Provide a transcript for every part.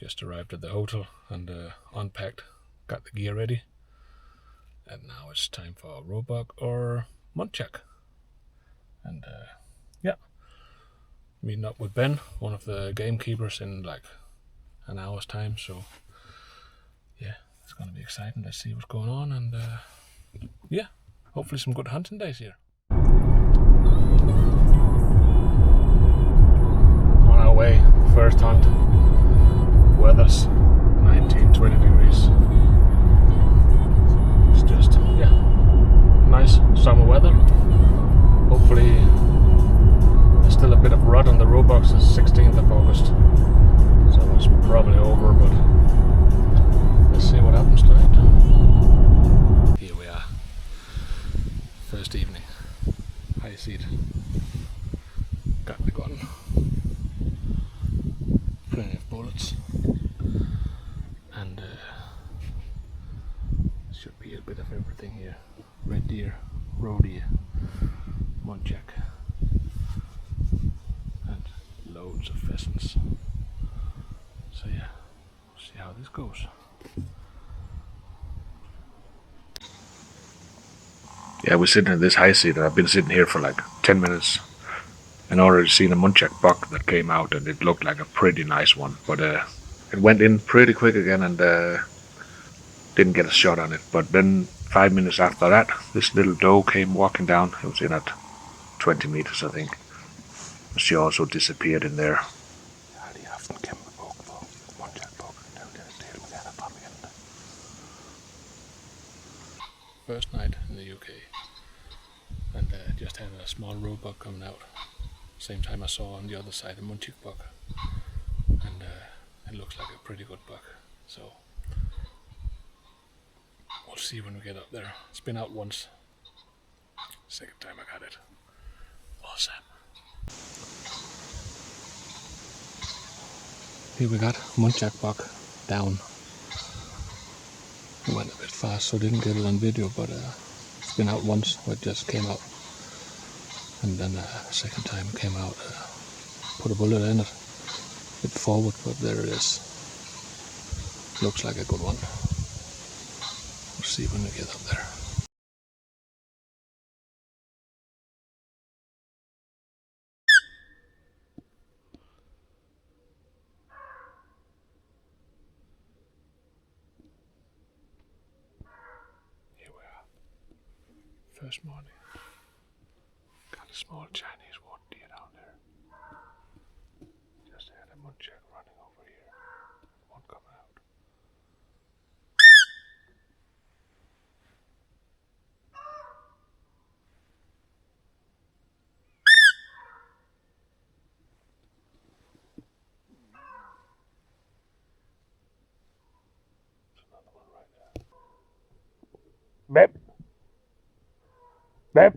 Just arrived at the hotel and unpacked, got the gear ready, and now it's time for roebuck or muntjac. And yeah, meeting up with Ben, one of the gamekeepers, in like an hour's time. So yeah, it's gonna be exciting. Let's see what's going on, and yeah, hopefully some good hunting days here. On our way, first hunt. Weather's 19-20 degrees. It's just, yeah, nice summer weather. Hopefully there's still a bit of rut on the roebucks. It's 16th of August, so it's probably over, but let's see what happens tonight. Here we are, first evening, high seat, got the gun, plenty of bullets, and should be a bit of everything here. Red deer, roe deer, muntjac, and loads of pheasants. So yeah, we'll see how this goes. Yeah, we're sitting in this high seat, and I've been sitting here for like 10 minutes and already seen a muntjac buck that came out, and it looked like a pretty nice one, but it went in pretty quick again and didn't get a shot on it. But then 5 minutes after that, this little doe came walking down. It was in at 20 meters, I think. She also disappeared in there. First night in the UK, and just had a small roebuck coming out. Same time I saw on the other side a muntjac buck, and it looks like a pretty good buck. So we'll see when we get up there. It's been out once. Second time I got it. Awesome. Here we got muntjac buck down. It went a bit fast, so didn't get it on video, but it's been out once, where it just came out. And then second time it came out, put a bullet in it, a bit forward, but there it is. Looks like a good one. We'll see when we get up there. Here we are. First morning. Got a small Chinese wood deer down there. Just had a muntjac running over here. One coming out. There's another one right there. Bep. Bep.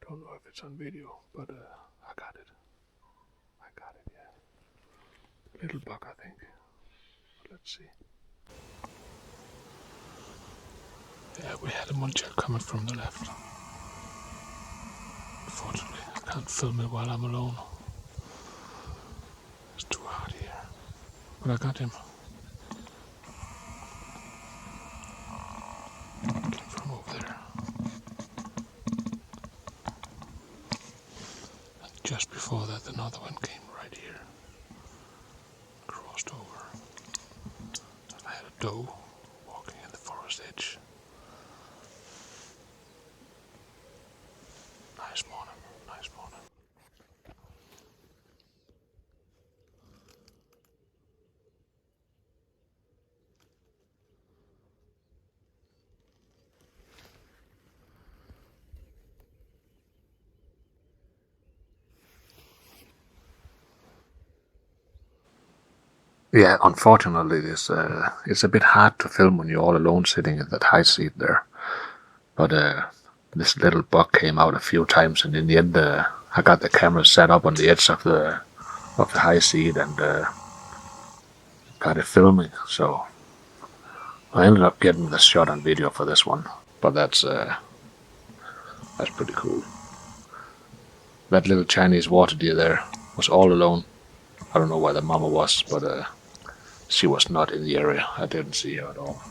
Don't know if it's on video, but I got it. Yeah. Little buck, I think. Let's see. Yeah, we had a muntjac coming from the left. Unfortunately, I can't film it while I'm alone. It's too hot here. But I got him. Came from over there. And just before that, another one came right here. Crossed over. And I had a doe walking in the forest edge. Nice morning. Yeah, unfortunately, it's a bit hard to film when you're all alone sitting in that high seat there. But this little buck came out a few times, and in the end, I got the camera set up on the edge of the high seat and got it filming. So I ended up getting the shot on video for this one. But that's pretty cool. That little Chinese water deer there was all alone. I don't know where the mama was, but she was not in the area. I didn't see her at all.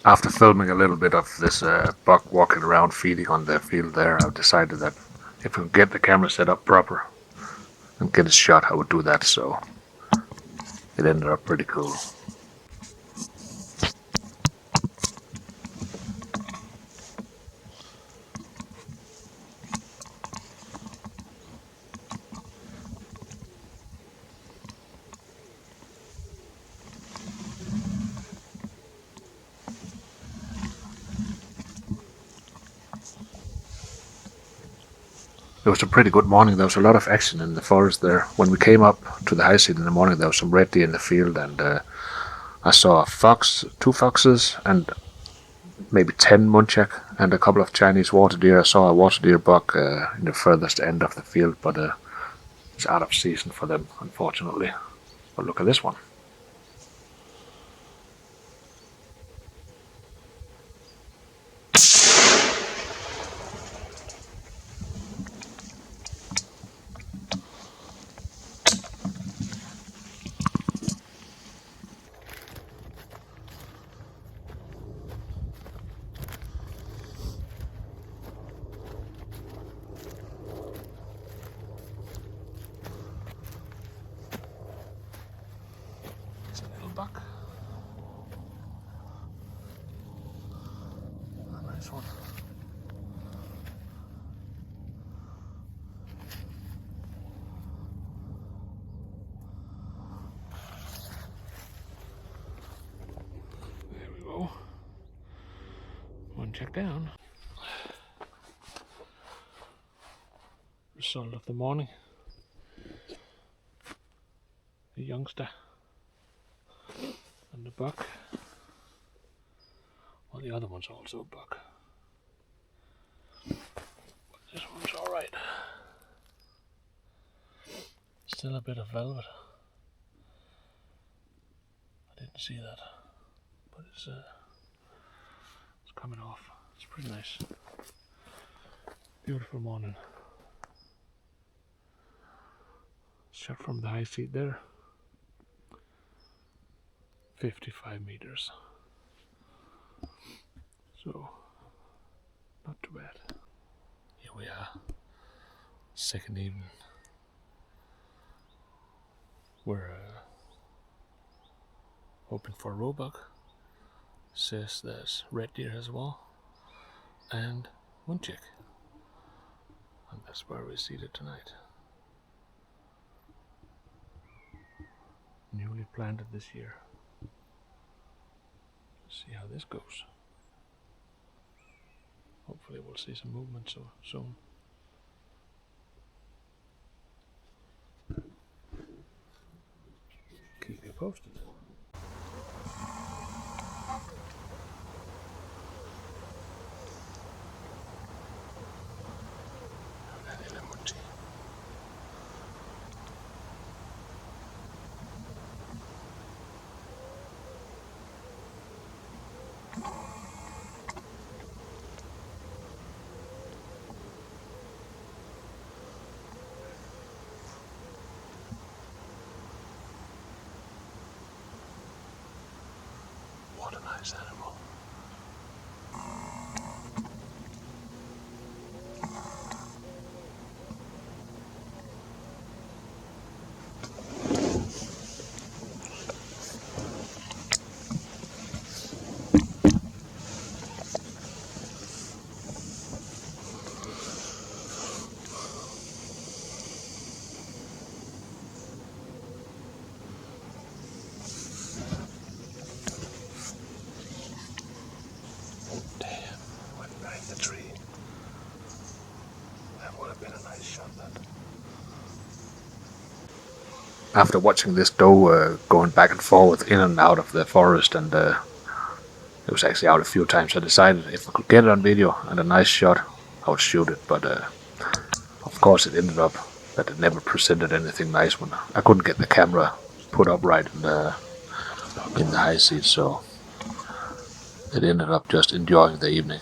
After filming a little bit of this buck walking around feeding on the field there, I've decided that if we can get the camera set up proper and get a shot, I would do that. So it ended up pretty cool. It was a pretty good morning. There was a lot of action in the forest there. When we came up to the high seat in the morning, there was some red deer in the field, and I saw a fox, 2 foxes, and maybe 10 muntjac, and a couple of Chinese water deer. I saw a water deer buck in the furthest end of the field, but it's out of season for them, unfortunately. But look at this one. It's a little buck. A nice one. There we go. Muntjac down. Result of the morning. The youngster and the buck. Well, the other one's also a buck. But this one's alright. Still a bit of velvet. I didn't see that, but it's coming off. It's pretty nice. Beautiful morning. Shot from the high seat there. 55 meters. So, not too bad. Here we are. Second evening. We're hoping for a roebuck. Says there's red deer as well. And Muntjac. And that's where we seated tonight. Newly planted this year. Let's see how this goes. Hopefully we'll see some movement soon. Keep you posted. What a nice animal. After watching this doe going back and forth in and out of the forest, and it was actually out a few times. I decided if I could get it on video and a nice shot, I would shoot it. But of course, it ended up that it never presented anything nice when I couldn't get the camera put up right in the high seat. So it ended up just enjoying the evening.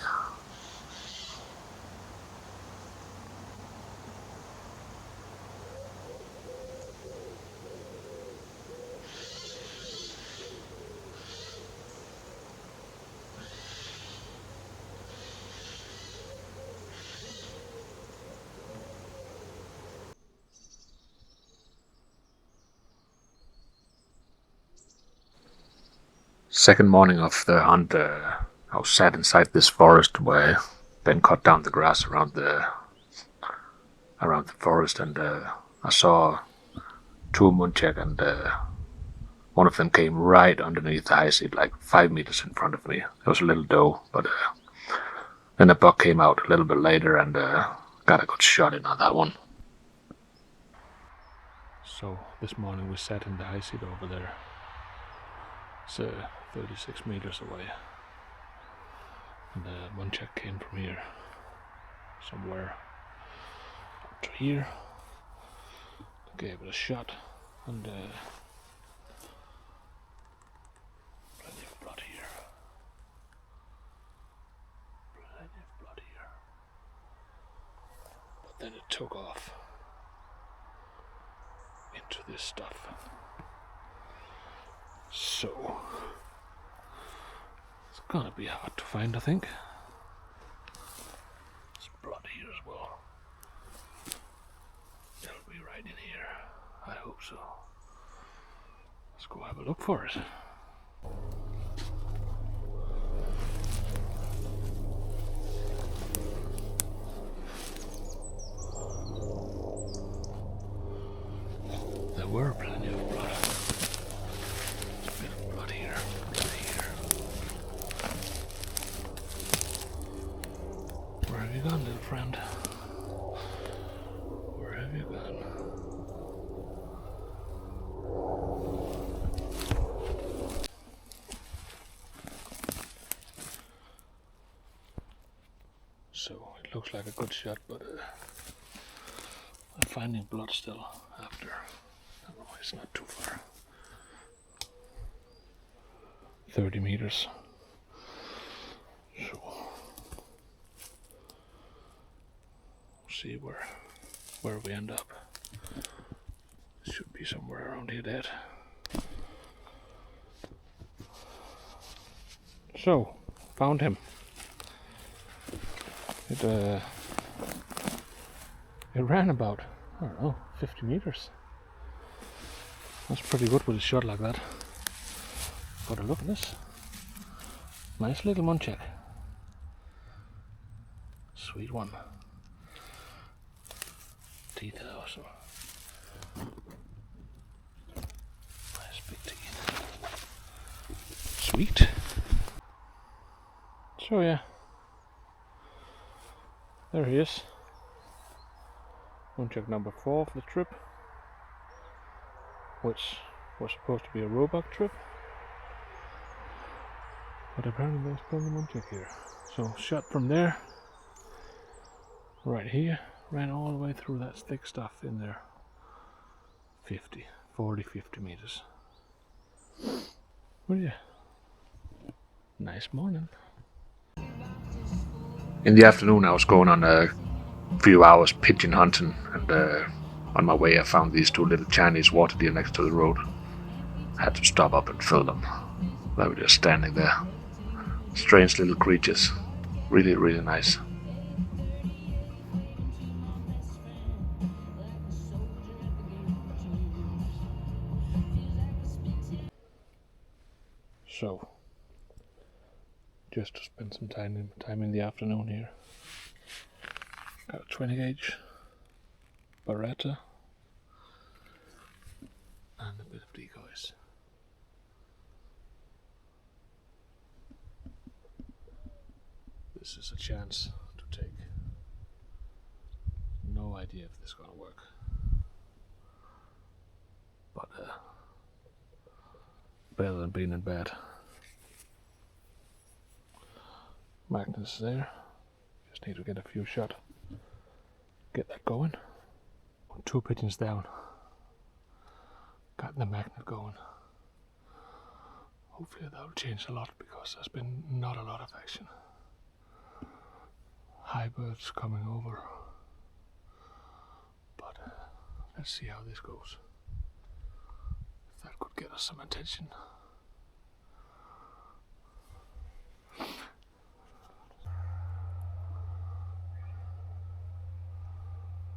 Second morning of the hunt, I was sat inside this forest where Ben cut down the grass around the forest, and I saw two muntjac, and one of them came right underneath the high seat, like 5 meters in front of me. It was a little doe, but then a buck came out a little bit later and got a good shot in on that one. So this morning we sat in the high seat over there. It's 36 meters away, and the Muntjac came from here, somewhere up to here. Gave it a shot, and plenty of blood here. Plenty of blood here. But then it took off into this stuff. So it's gonna be hard to find, I think. There's blood here as well. It'll be right in here. I hope so. Let's go have a look for it. There were plenty of blood. There's a bit of blood here, blood here. Where have you gone, little friend? Where have you gone? So it looks like a good shot, but I'm finding blood still after. I don't know, it's not too far. 30 meters. So we'll see where we end up. It should be somewhere around here, dead. So found him. It ran about, I don't know, 50 meters. That's pretty good with a shot like that. Got a look at this. Nice little Muntjac. Sweet one. Teeth are awesome. Nice big teeth. Sweet. So yeah. There he is. Muntjac number 4 of the trip, which was supposed to be a roebuck trip, but apparently there's plenty of Muntjac here. So shot from there, right here, ran all the way through that thick stuff in there. 50 meters. Well, yeah. Nice morning. In the afternoon I was going on a few hours pigeon hunting, and on my way I found these two little Chinese water deer next to the road. I had to stop up and film them. They were just standing there. Strange little creatures. Really, really nice. So, just to spend some time in the afternoon here. Got a 20 gauge Beretta and a bit of decoys. This is a chance to take. No idea if this is gonna work, but better than being in bed. Magnus there. Just need to get a few shots. Get that going. 2 pigeons down. Got the magnet going. Hopefully that will change a lot because there's been not a lot of action. High birds coming over. But let's see how this goes. If that could get us some attention.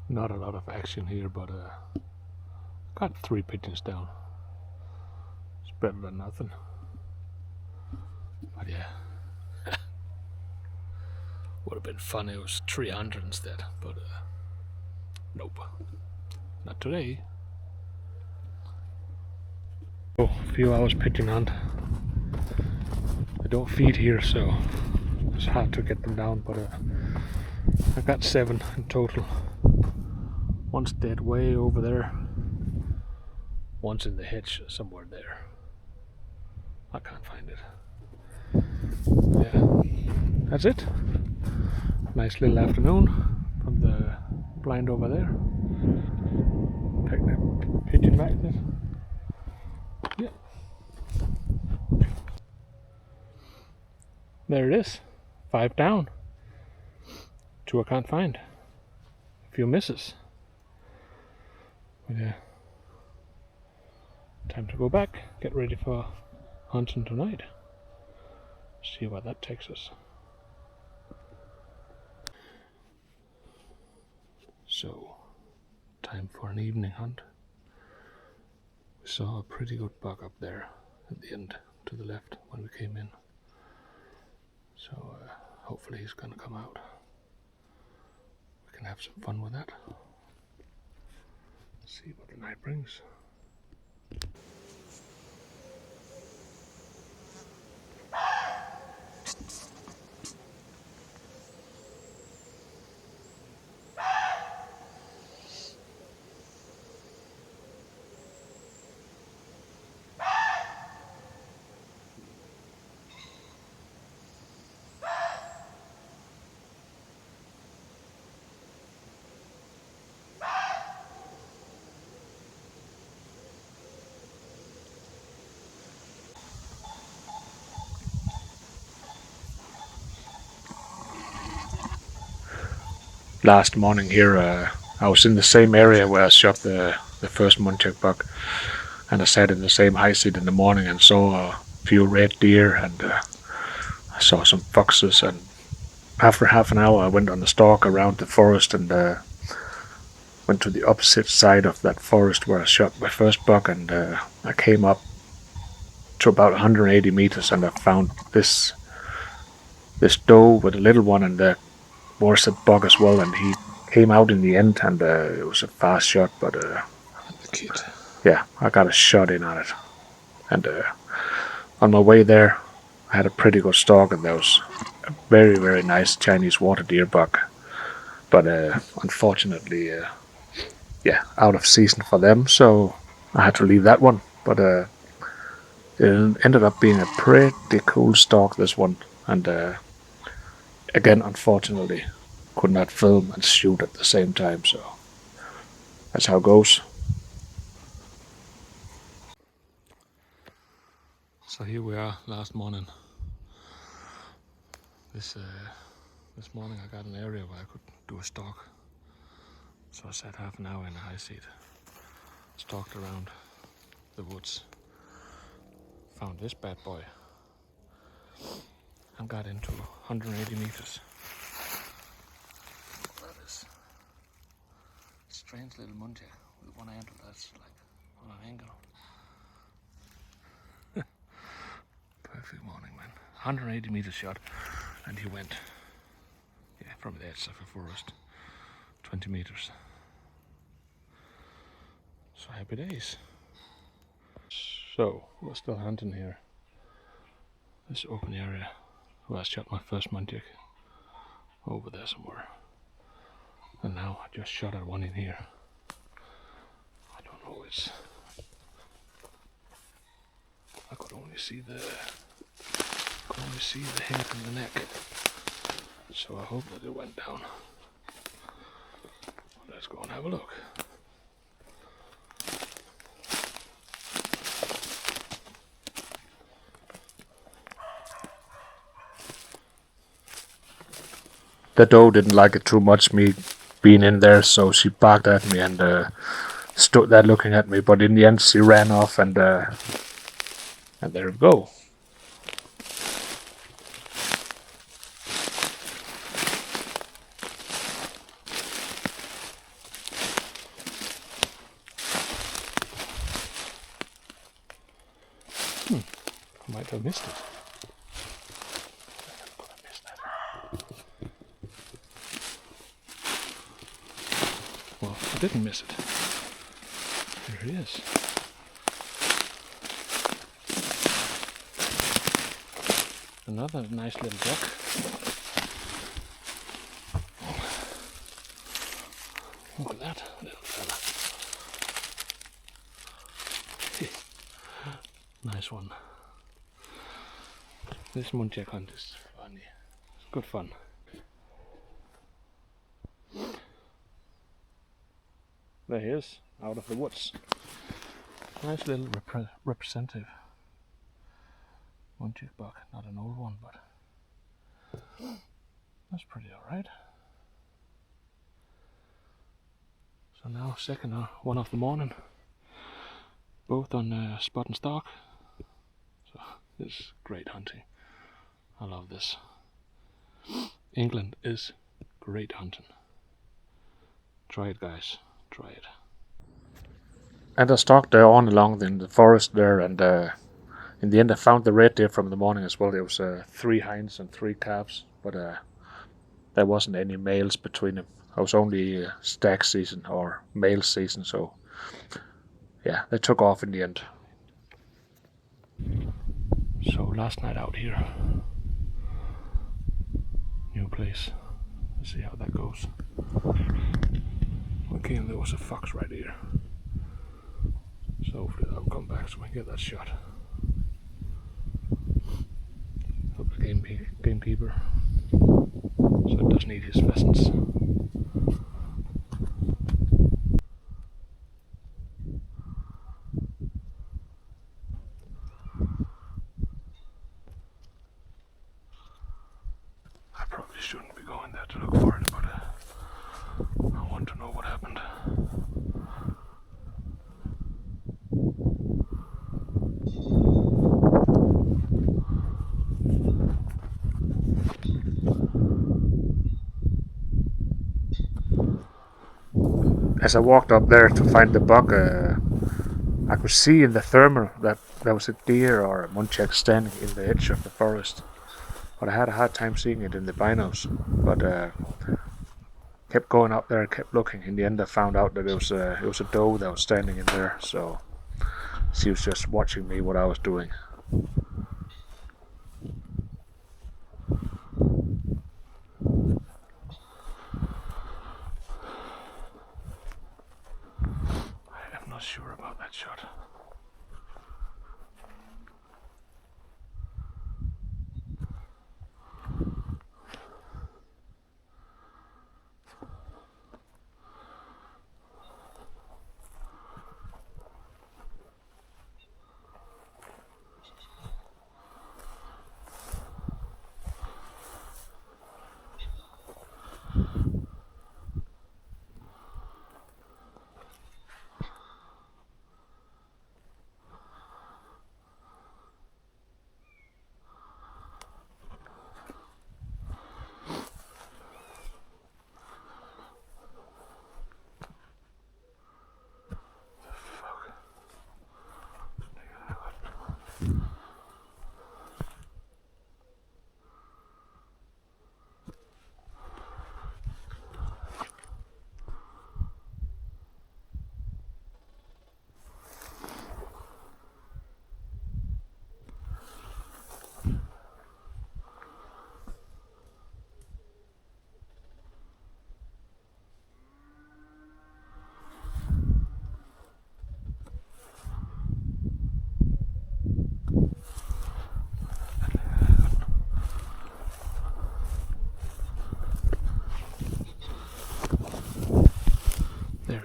Not a lot of action here, but got 3 pigeons down. It's better than nothing. But yeah, would have been fun. It was 300 instead, but nope, not today. Oh, a few hours pigeon hunt. I don't feed here, so it's hard to get them down. But I got 7 in total. One's dead way over there. One's in the hedge somewhere there. I can't find it. Yeah, that's it. Nice little afternoon from the blind over there. Take the pigeon magnet. Yeah. There it is. 5 down. 2 I can't find. A few misses. But yeah. Time to go back. Get ready for hunting tonight. See where that takes us. So, time for an evening hunt. We saw a pretty good buck up there at the end to the left when we came in. So hopefully he's gonna come out. We can have some fun with that. See what the night brings. Last morning here, I was in the same area where I shot the first Muntjac buck, and I sat in the same high seat in the morning and saw a few red deer, and I saw some foxes, and after half an hour I went on a stalk around the forest and went to the opposite side of that forest where I shot my first buck, and I came up to about 180 meters and I found this doe with a little one, and there was a buck as well, and he came out in the end, and it was a fast shot, but yeah, I got a shot in on it. And on my way there I had a pretty good stalk, and there was a very, very nice Chinese water deer buck, but unfortunately yeah, out of season for them, so I had to leave that one. But it ended up being a pretty cool stalk, this one, and again, unfortunately, could not film and shoot at the same time, so that's how it goes. So here we are, last morning. This morning I got an area where I could do a stalk, so I sat half an hour in a high seat, stalked around the woods, found this bad boy, and got into 180 meters. That is strange little Muntjac with one antler that's like on an angle. Perfect morning, man. 180 meter shot, and he went, yeah, from the edge of a forest, 20 meters. So happy days. So we're still hunting here. This open area where I shot my first Muntjac, over there somewhere. And now I just shot at one in here. I don't know, I could only see the head and the neck. So I hope that it went down. Let's go and have a look. The doe didn't like it too much, me being in there, so she barked at me and stood there looking at me. But in the end, she ran off, and there we go. I might have missed it. Well, I didn't miss it. Here he is. Another nice little duck. Look at that little fella. Nice one. This Muntjac hunt is funny. It's good fun. There he is, out of the woods. Nice little representative Muntjac buck. Not an old one, but that's pretty alright. So now second one of the morning, both on spot and stalk. So this is great hunting. I love this. England is great hunting. Try it, guys. Try it. And I stalked there on along in the forest there, and in the end I found the red deer from the morning as well. There was 3 hinds and 3 calves, but there wasn't any males between them. It was only stag season or male season, so yeah, they took off in the end. So last night out here, new place. Let's see how that goes. Okay, and there was a fox right here, so hopefully that'll come back so we can get that shot. Hope the gamekeeper, so it doesn't eat his pheasants. I probably shouldn't be going there to look for it, but I want to know what happened. As I walked up there to find the buck, I could see in the thermal that there was a deer or a muntjac standing in the edge of the forest. But I had a hard time seeing it in the binos. But kept going up there and kept looking. In the end, I found out that it was a doe that was standing in there. So she was just watching me what I was doing. I'm not sure about that shot.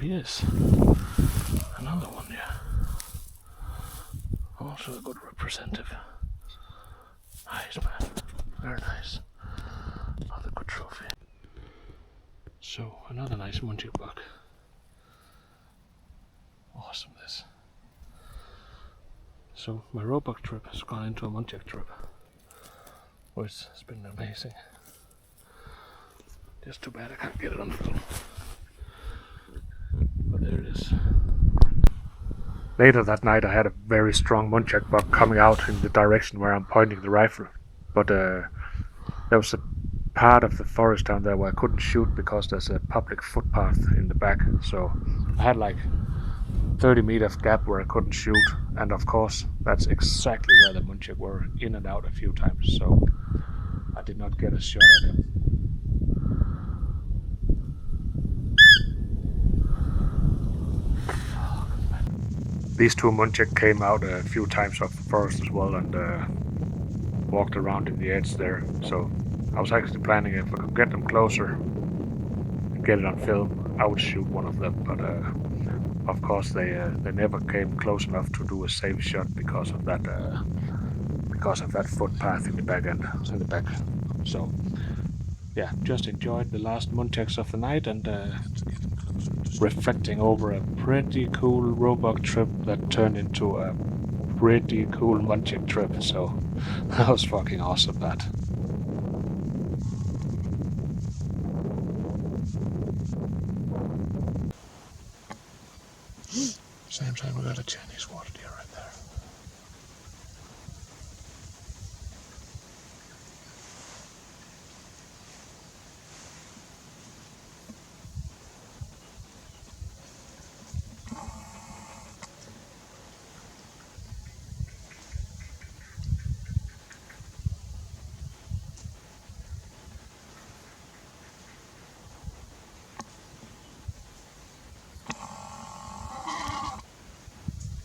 he is. Another one, yeah. Also a good representative. Nice, man. Very nice. Another good trophy. So, another nice Muntjac buck. Awesome, this. So, my roebuck trip has gone into a Muntjac trip, which has been amazing. Just too bad I can't get it on film. But there it is. Later that night I had a very strong Muntjac buck coming out in the direction where I'm pointing the rifle. But there was a part of the forest down there where I couldn't shoot because there's a public footpath in the back. So I had like 30 meters gap where I couldn't shoot. And of course that's exactly where the Muntjac were, in and out a few times. So I did not get a shot at him. These two Muntjac came out a few times of the forest as well and walked around in the edge there. So I was actually planning, if I could get them closer and get it on film, I would shoot one of them. But of course they never came close enough to do a safe shot because of that footpath in the back end, in the back. So yeah, just enjoyed the last Muntjacs of the night and reflecting over a pretty cool roebuck trip that turned into a pretty cool Muntjac trip. So that was fucking awesome, that. Same time we got a Chinese water deer right there.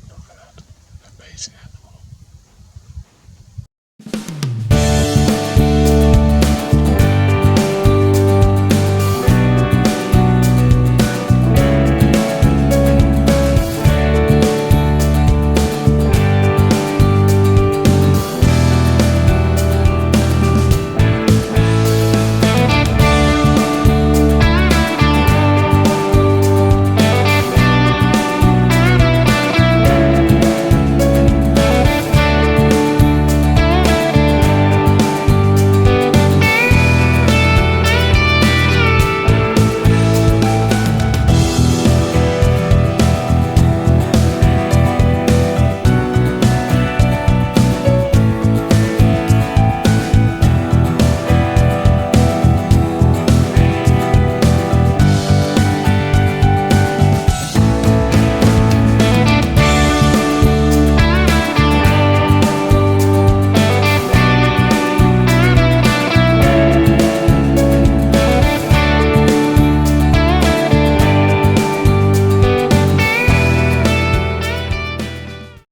Look at that. Amazing.